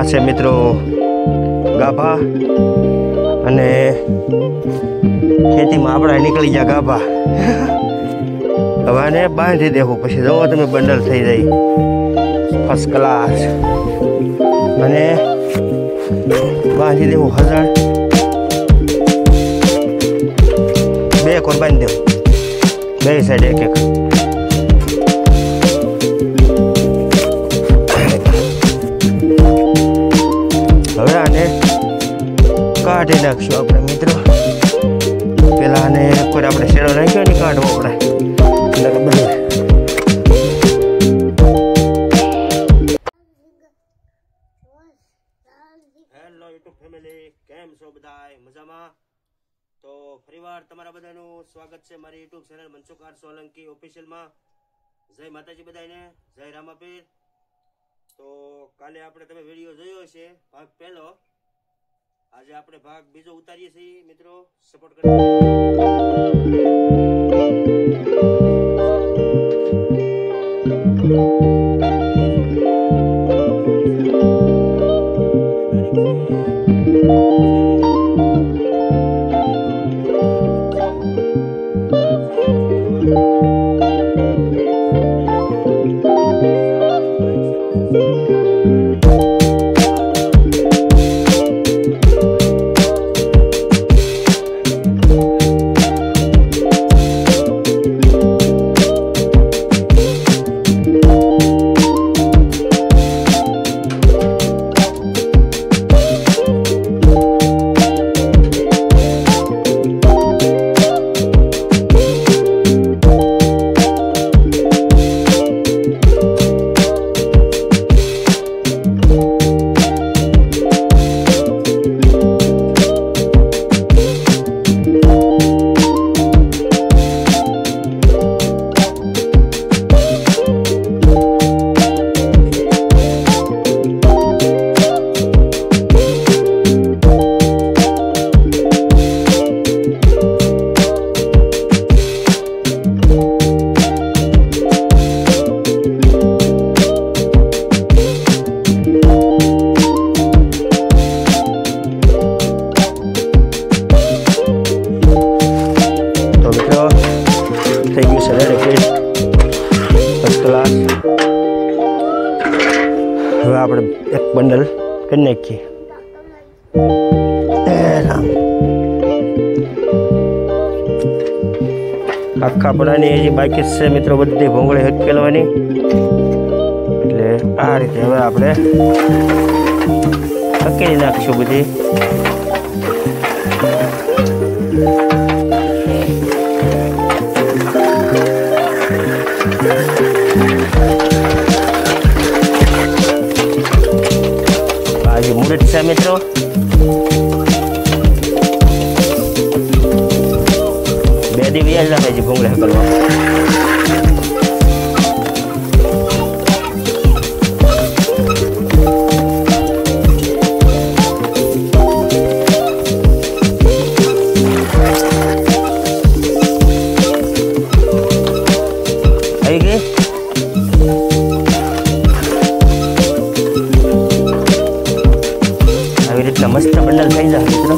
આ છે મિત્રો ગાભા અને ખેતીમાં આપણા નીકળી ગયા ગાભા. હવે આને બાંધી દેવું પછી જુઓ તમે બંડલ થઈ જાય ફર્સ્ટ ક્લાસ. અને બાંધી દેવું હજાર બે કોર બાંધી દેવું બે સાઈડ એક એક. હવે આને કાઢી નાખશું આપણે મિત્રો. પેલા આને કોઈ આપણે શેડો નાખ્યો ને કાઢવો આપણે. હેલો યુટ્યુબ ફેમિલી, કેમ છો બધાય? મજામાં? તો ફરીવાર તમારા બધાનું સ્વાગત છે મારી YouTube channel Mansukh R Solanki ઓફિશિયલમાં. જય માતાજી બધાને, જય રામાપીર. તો કાલે આપણે તમે વિડીયો જોયો છે ભાગ પહેલો, આજે આપણે ભાગ બીજો ઉતારીએ છીએ મિત્રો. સપોર્ટ કરો. હવે આપણે એક બંડલ કરી નાખીએ. આખા પડાની હજી બાકી છે મિત્રો, બધી ભોંગળી હકેલવાની. એટલે આ રીતે હવે આપણે હકેલી નાખીશું બધી. મુરત છે મિત્રો. બે દી વ્યાજ છે ભૂંગળે કરવા. આવી ગઈ. મસ્ત બંડલ થઈ જાય મિત્રો.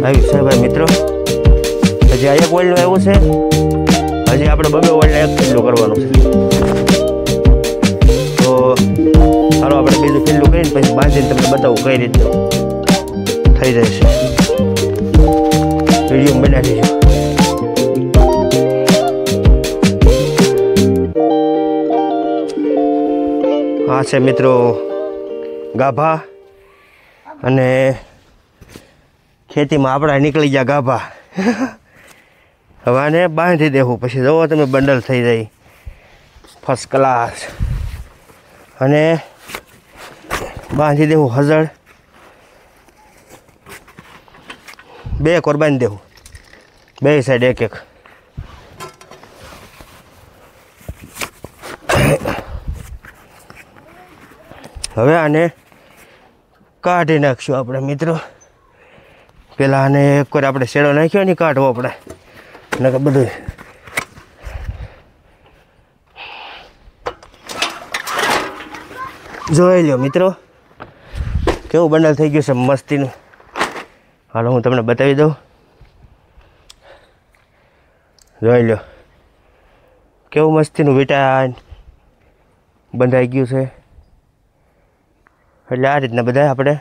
આવ્યું છે ભાઈ મિત્રો. હજી આ એક ઓઇલનું એવું છે, હજી આપણે બબે ઓઇલને એક કિલ્લો કરવાનું છે. તો ચાલો આપણે બીજું કિલ્લો કરીને પછી બાંધીને તમને બતાવું કઈ રીતનું થઈ જાય છે. વિડીયો બનાવી દેજો. આ છે મિત્રો ગાભા અને ખેતીમાં આપણા નીકળી ગયા ગાભા. હવે આને બાંધી દેવું પછી જુઓ તમે બંડલ થઈ જાય ફર્સ્ટ ક્લાસ. અને બાંધી દેવું હજાર બે કોર બાંધી દેવું બે સાઈડ એક એક. હવે આને કાઢી નાખશું આપણે મિત્રો. પેલા આને એક વાર આપણે શેડો નાખ્યો ને કાઢવો આપણે નકર બધું જોઈ લ્યો મિત્રો કેવું બંડલ થઈ ગયું છે મસ્તીનું. હાલો હું તમને બતાવી દઉં. જોઈ લ્યો કેવું મસ્તીનું વિટાન બંધાઈ ગયું છે. એટલે આ રીતના બધા આપણે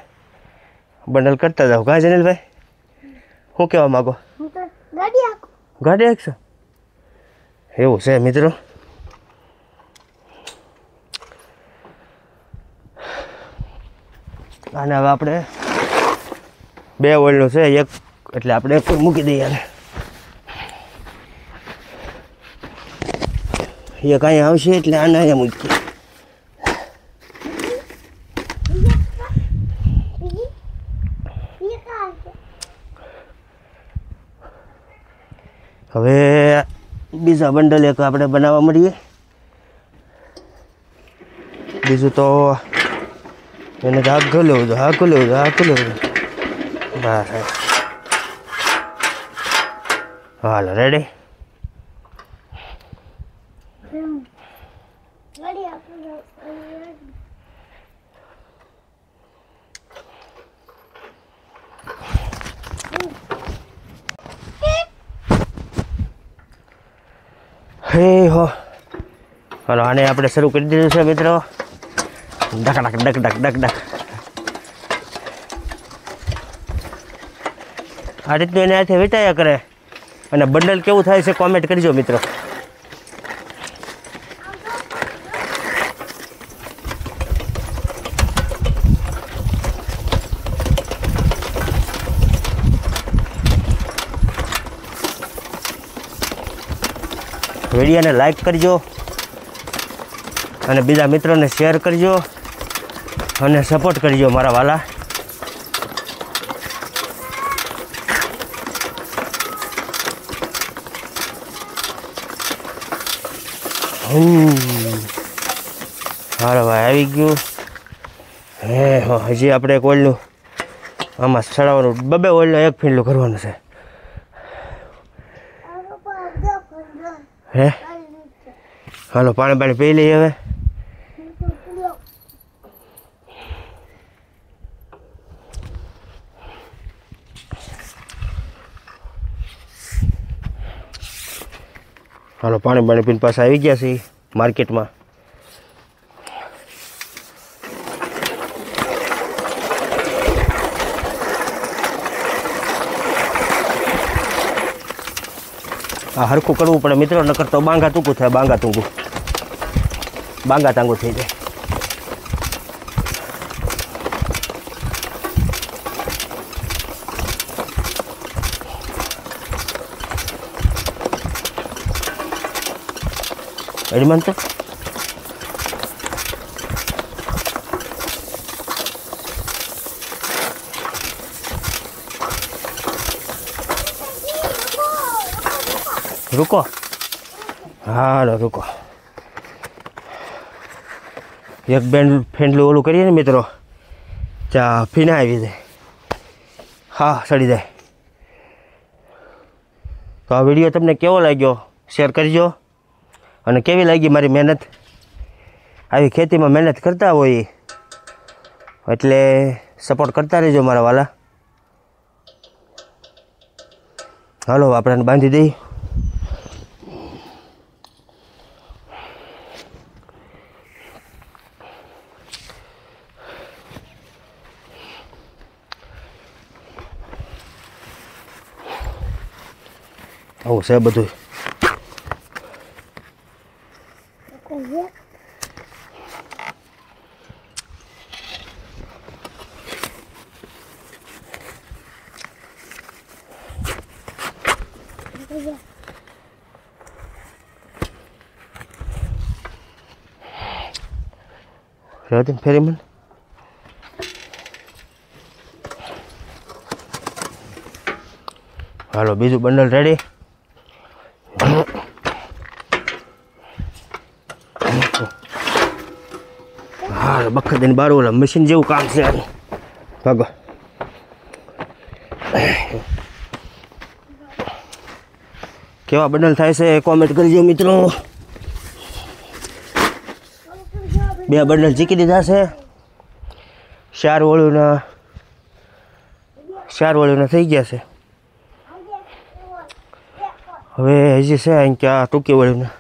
બંડલ કરતા જાઓ. કાં જનીલભાઈ શું કહેવા માગો? ગાડી હાંકશો એવું છે મિત્રો. અને હવે આપણે 2 ઓઇલનું છે એક એટલે આપણે એક મૂકી દઈએ. અને એક અહીંયા આવશે એટલે આને અહીંયા મૂકીએ. હવે બીજા બંડલ એક આપણે બનાવવા મળીએ. બીજું તો એને આગળ લેવું છે આગળ લેવું છે આગળ લેવું છે. બસ હાલો રેડી. હે હો હાલો આને આપણે શરૂ કરી દીધું છે મિત્રો. Duck duck duck duck duck duck આ રીતનું એને હાથે વીંટાયા કરે. અને બંડલ કેવું થાય છે કોમેન્ટ કરજો મિત્રો. વિડીયોને લાઈક કરજો અને બીજા મિત્રોને શેર કરજો અને સપોર્ટ કરજો મારા વાલા. હાલો ભાઈ આવી ગયું. હે હો હજી આપણે એક ઓઇલનું આમાં સડાવવાનું 2 ઓઇલનું એક ફીંડલું કરવાનું છે. હે હાલો પાણી પી લઈએ હવે. હાલો પાણી પીને પાછા આવી ગયા છે માર્કેટમાં. આ હરખું કરવું પડે મિત્રો નકર તો બાંગા ટૂંકું થાય. બાંગા તાંગું થઈ જાય. એડી માનતો રૂકો. હાલો રૂકો. એક ફેંડલું ઓલું કરીએ ને મિત્રો ત્યાં ફીના આવી જાય. હા સડી જાય. તો આ વિડીયો તમને કેવો લાગ્યો શેર કરજો. અને કેવી લાગી મારી મહેનત. આવી ખેતીમાં મહેનત કરતા હોય એટલે સપોર્ટ કરતા રહેજો મારા વાલા. હાલો આપણે બાંધી દઈએ. આવું છે બધું. Raden Ferryman. હાલો બીજું બંડલ રેડી. હા બખત બાર ઓલા મશીન જેવું કામ છે. ભાગો. કેવા બંડલ થાય છે કોમેન્ટ કરજો મિત્રો. 2 બંડલ ચીકી દીધા છે. 4 વળુના થઈ ગયા છે. હવે હજી છે અહીં ક્યાં ટૂંકી વળુના.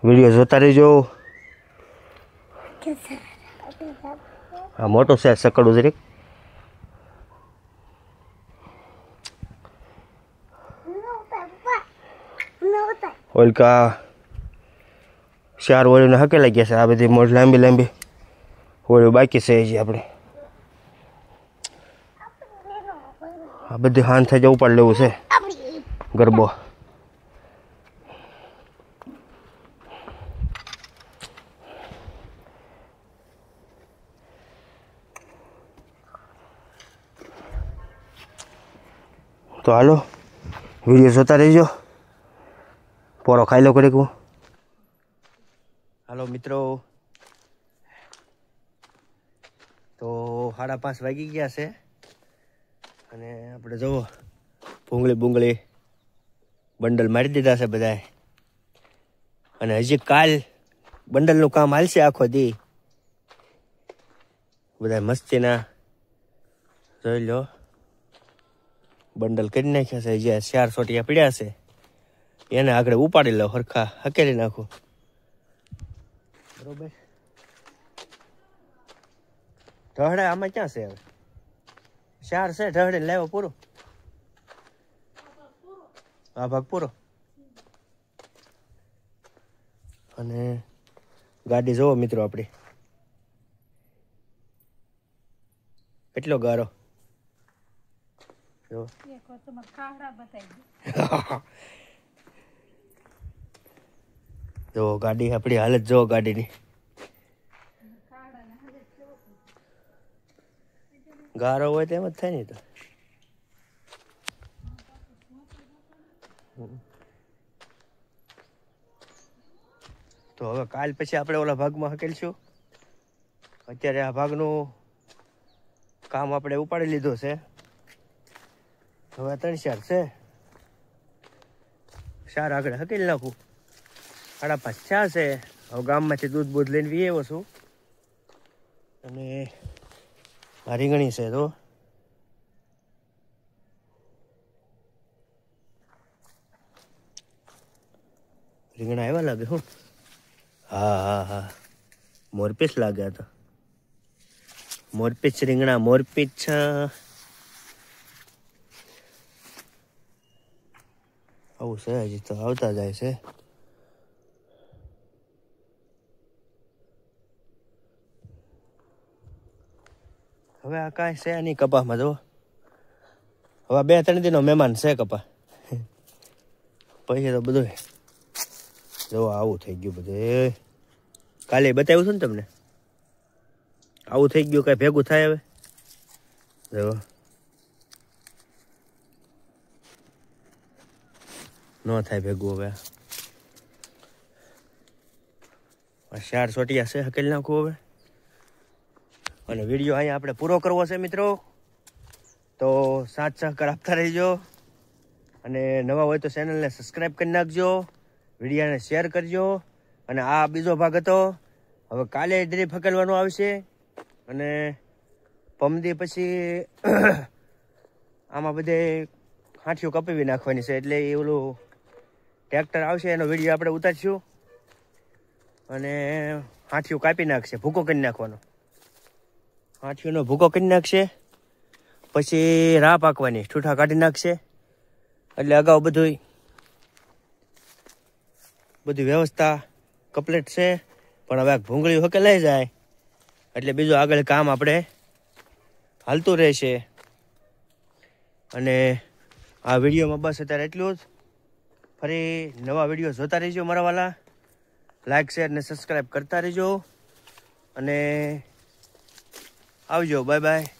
વિડીયો જોતા રહેજો. આ મોટો છે સકડું જરીક. ઓલકા 4 વળીને હકેલા ગયા છે. આ બધી મોટી લાંબી લાંબી વળીઓ બાકી છે હજી આપણે. આ બધી હાન થઈ જવું ઉપાડ લેવું છે ગરબો. તો હાલો વિડીયો જોતા રહેજો. પોરો ખાઈ લો કરી. હાલો મિત્રો, તો 5:30 વાગી ગયા છે અને આપણે જુઓ ભૂંગળી બંડલ મારી દીધા છે બધાએ. અને હજી કાલ બંડલનું કામ હાલશે આખો દી. બધા મસ્તીના જોઈ લો બંડલ કરી નાખ્યા છે. જે 4 સોટિયા પીડ્યા છે એને આગળ ઉપાડી લો, હરખા હકેલી નાખો. બરોબર. ઢહડે આમાં ક્યાં છે હવે? 4 છે ઢહડે લાવ્યો પૂરો. આ ભાગ પૂરો. અને ગાડી જોવો મિત્રો આપણી કેટલો ગારો. જો ગાડી આપણી હાલત જો ગાડીની. ગારો હોય તો એમ જ થાય ને. તો હવે કાલ પછી આપણે ઓલા ભાગમાં હકેલશું. અત્યારે આ ભાગનું કામ આપણે ઉપાડી લીધું છે. હવે 3-4 છે. 4 આગળ હકેલી નાખું. 5:30 થયા છે. હવે ગામમાંથી દૂધ બૂધ લઈને વી આવ્યો છું. અને આ રીંગણી છે તો રીંગણા આવ્યા લાગે. હું હા મોરપીસ લાગ્યા હતા. મોરપીચ રીંગણા મોરપીચ. આવું છે હજી તો આવતા જાય છે. હવે આ કાંઈ છે નહીં કપાસમાં. જો હવે 2-3 દિનનો મહેમાન છે કપા. પછી તો બધું જો આવું થઈ ગયું બધું. કાલે બતાવ્યું છું ને તમને. આવું થઈ ગયું. કાંઈ ભેગું થાય હવે? જો ન થાય ભેગું. હવે 4 સોટિયા છે હકેલી નાખવું હવે. અને વિડીયો અહીંયા આપણે પૂરો કરવો છે મિત્રો. તો સાથ સહકાર આપતા રહીજો. અને નવા હોય તો ચેનલને સબસ્ક્રાઈબ કરી નાખજો. વિડીયોને શેર કરજો. અને આ બીજો ભાગ હતો. હવે કાલે ડ્રીપ હકેલવાનું આવશે. અને પમદી પછી આમાં બધે હાંઠીઓ કપાવી નાખવાની છે. એટલે એ ઓલું ટ્રેક્ટર આવશે એનો વિડીયો આપણે ઉતારશું. અને હાંઠીઓ કાપી નાખશે. ભૂકો કરી નાખવાનો. હાંઠીઓનો ભૂકો કરી નાખશે. પછી રાહ પાકવાની ઠૂઠા કાઢી નાખશે. એટલે અગાઉ બધી વ્યવસ્થા કમ્પ્લીટ છે. પણ હવે ભૂંગળી હકેલાઈ જાય એટલે બીજું આગળ કામ આપણે હાલતું રહેશે. અને આ વિડીયોમાં બસ અત્યારે એટલું જ. ફરી નવા વિડીયો જોતા રહેજો મારા વાલા. લાઈક શેર ને સબસ્ક્રાઈબ કરતા રહેજો. અને આવજો, બાય બાય.